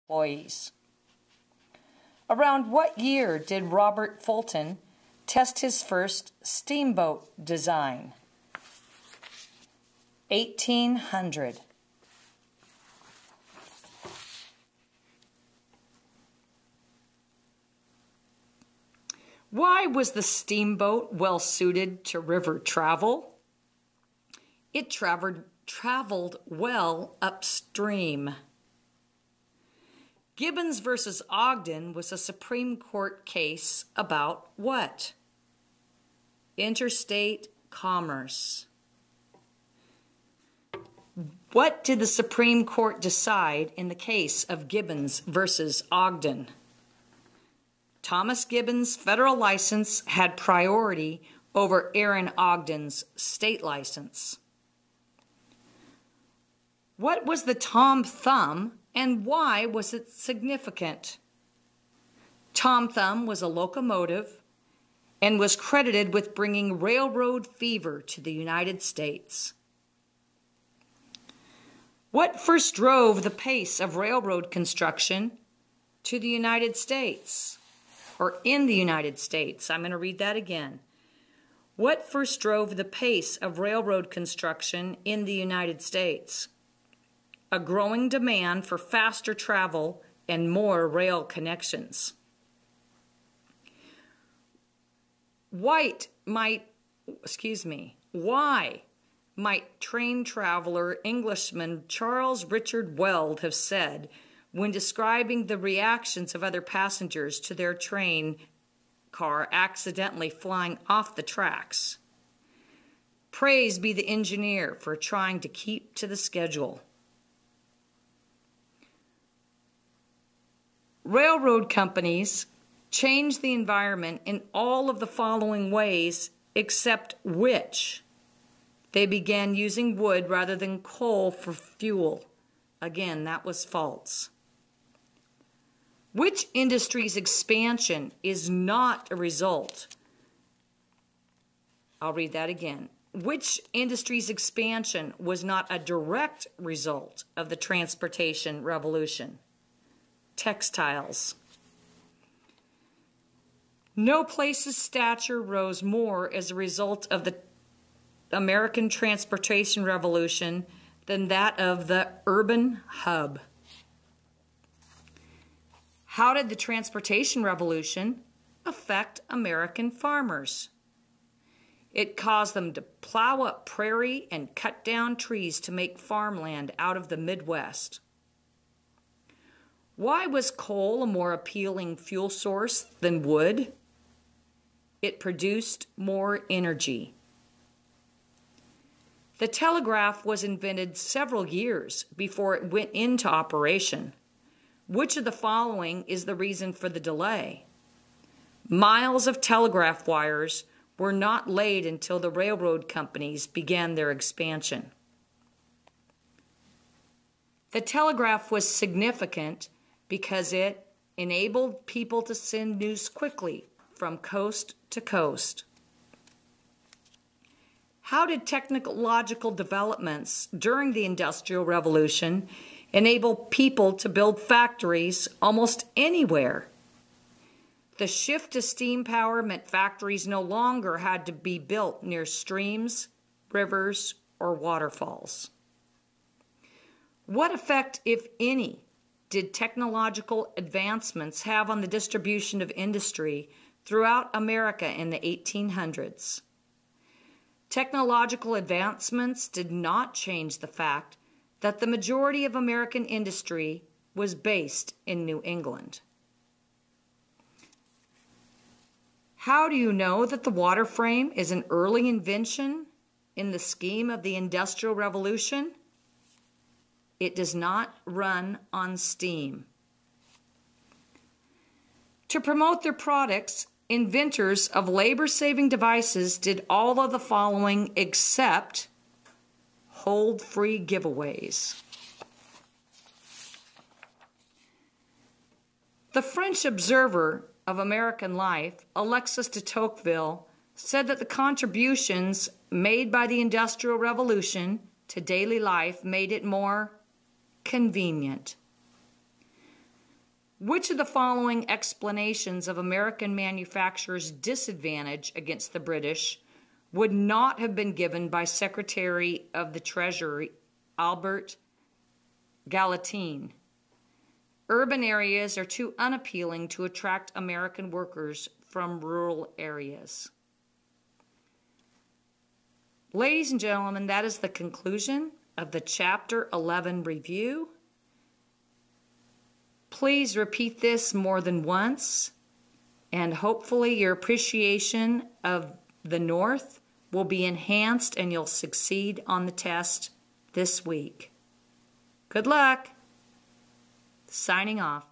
employees. Around what year did Robert Fulton test his first steamboat design? 1800. Why was the steamboat well suited to river travel? It traveled well upstream. Gibbons versus Ogden was a Supreme Court case about what? Interstate commerce. What did the Supreme Court decide in the case of Gibbons versus Ogden? Thomas Gibbons' federal license had priority over Aaron Ogden's state license. What was the Tom Thumb and why was it significant? Tom Thumb was a locomotive and was credited with bringing railroad fever to the United States. What first drove the pace of railroad construction to the United States? Or in the United States. I'm going to read that again. What first drove the pace of railroad construction in the United States? A growing demand for faster travel and more rail connections. Why might train traveler Englishman Charles Richard Weld have said when describing the reactions of other passengers to their train car accidentally flying off the tracks? Praise be the engineer for trying to keep to the schedule. Railroad companies changed the environment in all of the following ways, except which? They began using wood rather than coal for fuel. Again, that was false. Which industry's expansion is not a result? I'll read that again. Which industry's expansion was not a direct result of the transportation revolution? Textiles. No place's stature rose more as a result of the American transportation revolution than that of the urban hub. How did the transportation revolution affect American farmers? It caused them to plow up prairie and cut down trees to make farmland out of the Midwest. Why was coal a more appealing fuel source than wood? It produced more energy. The telegraph was invented several years before it went into operation. Which of the following is the reason for the delay? Miles of telegraph wires were not laid until the railroad companies began their expansion. The telegraph was significant because it enabled people to send news quickly from coast to coast. How did technological developments during the Industrial Revolution enable people to build factories almost anywhere? The shift to steam power meant factories no longer had to be built near streams, rivers, or waterfalls. What effect, if any, did technological advancements have on the distribution of industry throughout America in the 1800s? Technological advancements did not change the fact that the majority of American industry was based in New England. How do you know that the water frame is an early invention in the scheme of the Industrial Revolution? It does not run on steam. To promote their products, inventors of labor-saving devices did all of the following except hold free giveaways. The French observer of American life, Alexis de Tocqueville, said that the contributions made by the Industrial Revolution to daily life made it more convenient. Which of the following explanations of American manufacturers' disadvantage against the British would not have been given by Secretary of the Treasury Albert Gallatin? Urban areas are too unappealing to attract American workers from rural areas. Ladies and gentlemen, that is the conclusion of the Chapter 11 review. Please repeat this more than once, and hopefully your appreciation of the North will be enhanced and you'll succeed on the test this week. Good luck. Signing off.